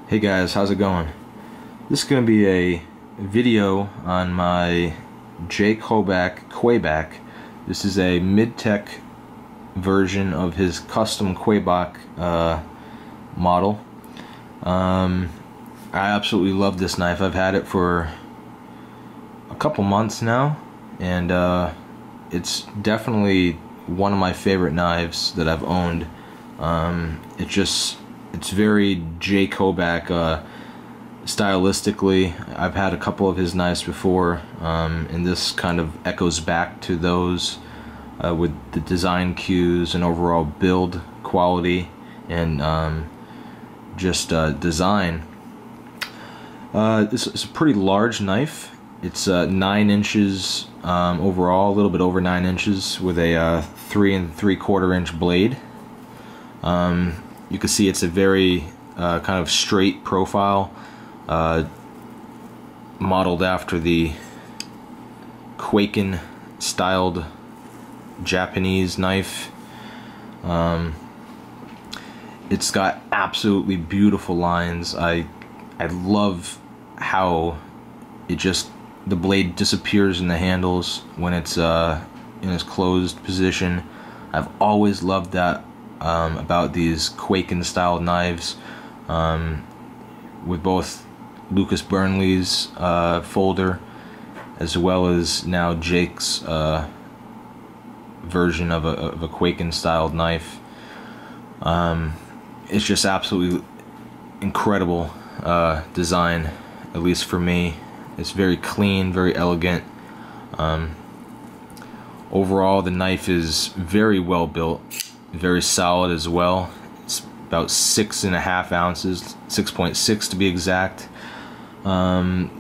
Hey guys, how's it going? This is going to be a video on my Hoback Kwaiback. This is a Midtech version of his custom Kwaiback model. I absolutely love this knife. I've had it for a couple months now, and it's definitely one of my favorite knives that I've owned. It's very Hoback stylistically. I've had a couple of his knives before, and this kind of echoes back to those with the design cues and overall build quality and design. This is a pretty large knife. It's 9 inches overall, a little bit over 9 inches, with a 3 3/4 inch blade. You can see it's a very kind of straight profile, modeled after the Kwaiback styled Japanese knife. It's got absolutely beautiful lines. I love how the blade disappears in the handles when it's in its closed position. I've always loved that about these Kwaiback style knives, with both lucasfinley's folder as well as now Jake's version of a Kwaiback styled knife. It's just absolutely incredible design, at least for me. It's very clean, very elegant. Overall, the knife is very well built, very solid as well. It's about 6.5 ounces, 6.6 to be exact.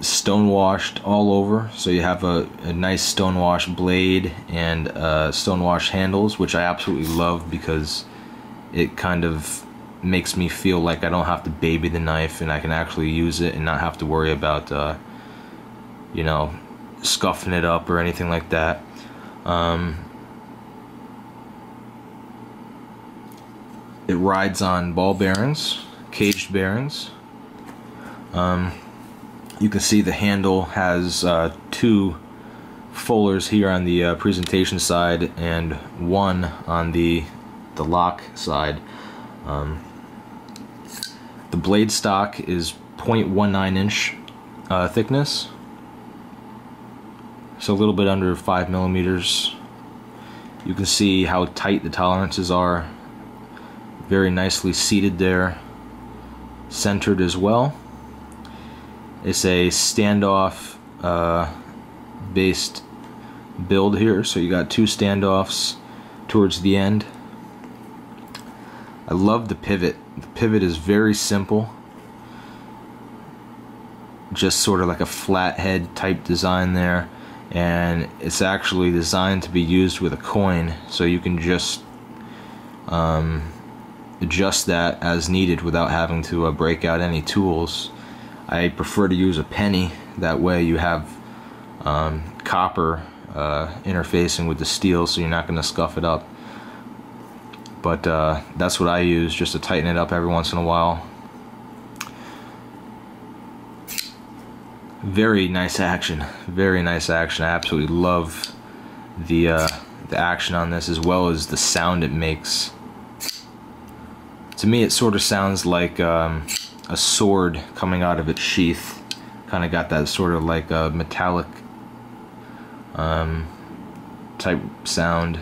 Stonewashed all over, so you have a nice stonewashed blade and stonewashed handles, which I absolutely love because it kind of makes me feel like I don't have to baby the knife and I can actually use it and not have to worry about you know, scuffing it up or anything like that. It rides on ball bearings, caged bearings. You can see the handle has 2 fullers here on the presentation side and 1 on the lock side. The blade stock is 0.19 inch thickness, so a little bit under 5 millimeters. You can see how tight the tolerances are. Very nicely seated there, centered as well. It's a standoff based build here, so you got 2 standoffs towards the end. I love the pivot. The pivot is very simple, just sort of like a flathead type design there, and it's actually designed to be used with a coin, so you can just adjust that as needed without having to break out any tools. I prefer to use a penny. That way you have copper interfacing with the steel, so you're not going to scuff it up. But that's what I use, just to tighten it up every once in a while. Very nice action. Very nice action. I absolutely love the action on this, as well as the sound it makes. To me, it sort of sounds like a sword coming out of its sheath. Kind of got that sort of like a metallic type sound.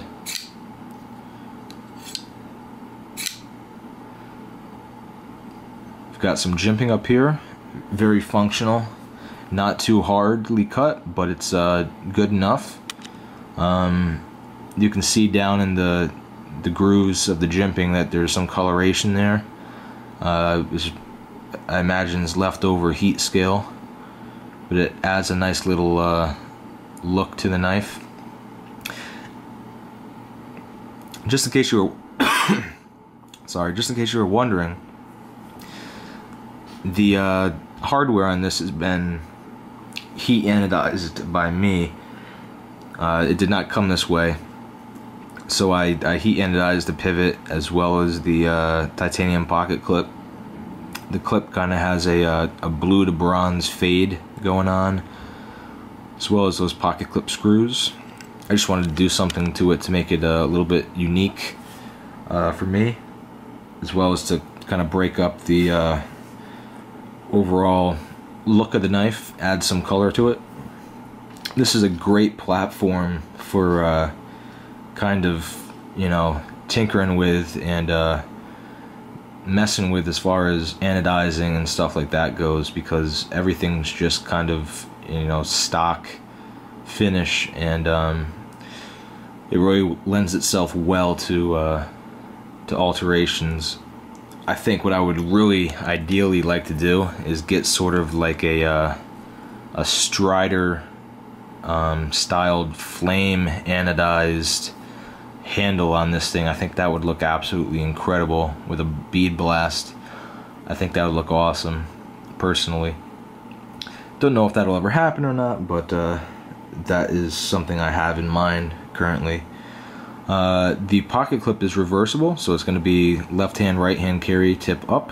We've got some jimping up here, very functional. Not too hardly cut, but it's good enough. You can see down in the grooves of the jimping that there's some coloration there. I imagine it's leftover heat scale, but it adds a nice little look to the knife. Just in case you were sorry, just in case you were wondering, the hardware on this has been heat anodized by me. It did not come this way, so I heat anodized the pivot as well as the titanium pocket clip. The clip kind of has a blue to bronze fade going on, as well as those pocket clip screws. I just wanted to do something to it to make it a little bit unique for me, as well as to kind of break up the overall look of the knife, add some color to it. This is a great platform for kind of, you know, tinkering with and messing with as far as anodizing and stuff like that goes, because everything's just kind of, you know, stock finish, and it really lends itself well to alterations. I think what I would really ideally like to do is get sort of like a Strider styled flame anodized handle on this thing. I think that would look absolutely incredible with a bead blast. I think that would look awesome, personally. Don't know if that'll ever happen or not, but that is something I have in mind currently. The pocket clip is reversible, so it's going to be left hand, right hand carry, tip up.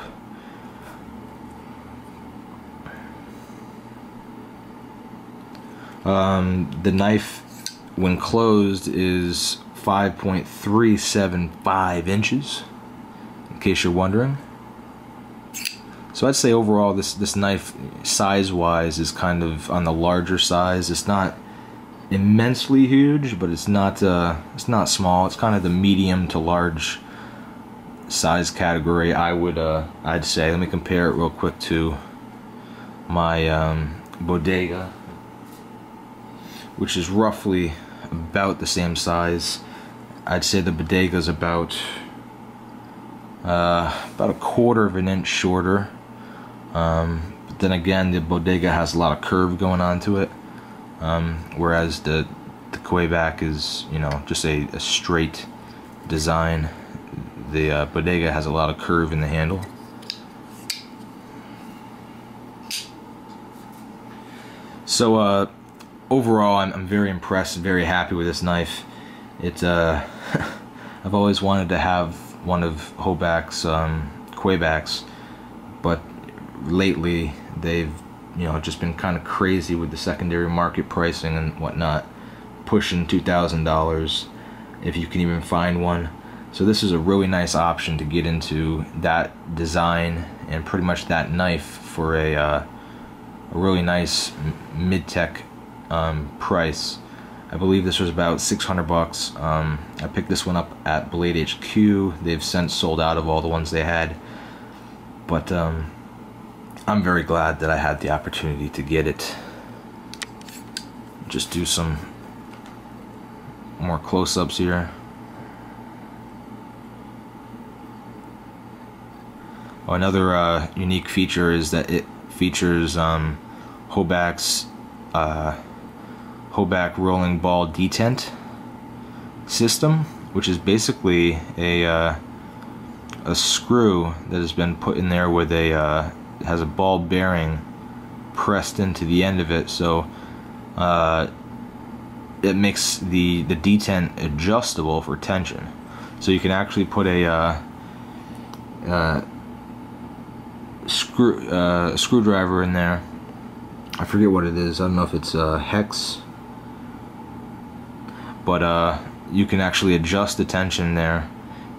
The knife, when closed, is 5.375 inches, in case you're wondering. So I'd say overall this knife, size-wise, is kind of on the larger size. It's not immensely huge, but it's not small. It's kind of the medium to large size category, I'd say. Let me compare it real quick to my Bodega, which is roughly about the same size. I'd say the Bodega is about a 1/4 of an inch shorter. But then again, the Bodega has a lot of curve going on to it, whereas the Kwaiback is, you know, just a straight design. The Bodega has a lot of curve in the handle. So overall, I'm very impressed and very happy with this knife. It's I've always wanted to have one of Hoback's Kwaibacks, but lately they've, you know, just been kind of crazy with the secondary market pricing and whatnot, pushing $2,000 if you can even find one. So this is a really nice option to get into that design and pretty much that knife for a really nice Midtech price. I believe this was about 600 bucks. I picked this one up at Blade HQ. They've since sold out of all the ones they had, but I'm very glad that I had the opportunity to get it. Just do some more close-ups here. Oh, another unique feature is that it features Hoback's Hoback rolling ball detent system, which is basically a screw that has been put in there with has a ball bearing pressed into the end of it, so it makes the detent adjustable for tension. So you can actually put a screwdriver in there. I forget what it is. I don't know if it's hex, but you can actually adjust the tension there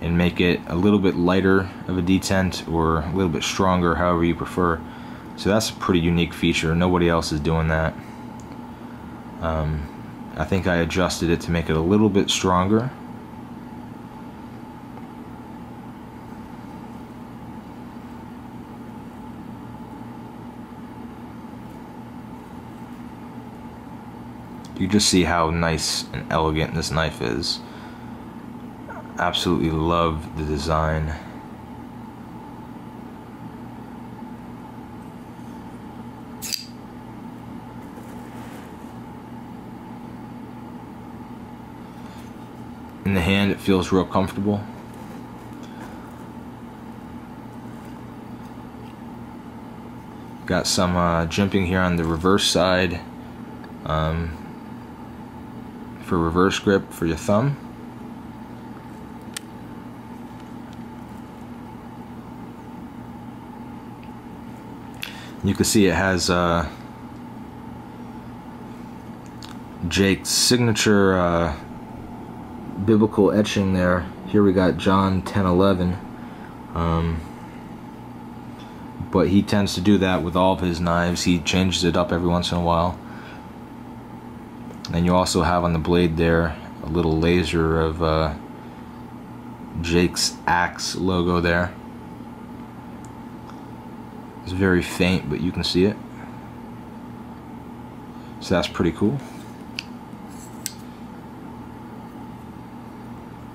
and make it a little bit lighter of a detent or a little bit stronger, however you prefer. So that's a pretty unique feature. Nobody else is doing that. I think I adjusted it to make it a little bit stronger. You just see how nice and elegant this knife is. Absolutely love the design. In the hand, it feels real comfortable. Got some jimping here on the reverse side. For reverse grip for your thumb. You can see it has Jake's signature biblical etching there. Here we got John 10:11. But he tends to do that with all of his knives. He changes it up every once in a while. And you also have on the blade there a little laser of Jake's axe logo there. It's very faint, but you can see it. So that's pretty cool.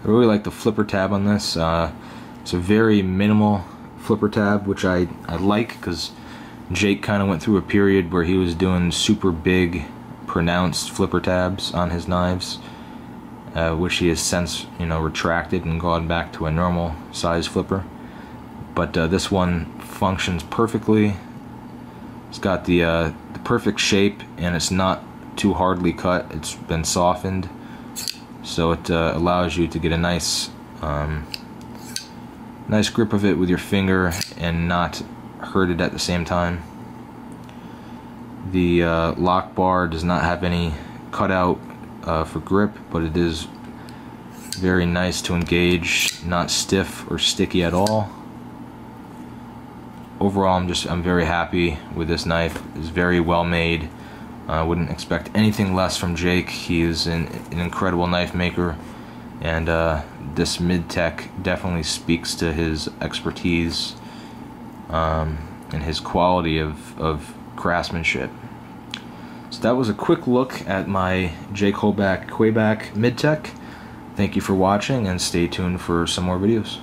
I really like the flipper tab on this. It's a very minimal flipper tab, which I like, because Jake kind of went through a period where he was doing super big, pronounced flipper tabs on his knives, which he has since, retracted and gone back to a normal size flipper. But this one functions perfectly. It's got the perfect shape, and it's not too hardly cut. It's been softened, so it allows you to get a nice nice grip of it with your finger and not hurt it at the same time. The lock bar does not have any cutout for grip, but it is very nice to engage, not stiff or sticky at all. Overall, I'm very happy with this knife. It's very well made. I wouldn't expect anything less from Jake. He is an incredible knife maker, and this Midtech definitely speaks to his expertise and his quality of craftsmanship. So that was a quick look at my Jake Hoback Kwaiback Midtech. Thank you for watching, and stay tuned for some more videos.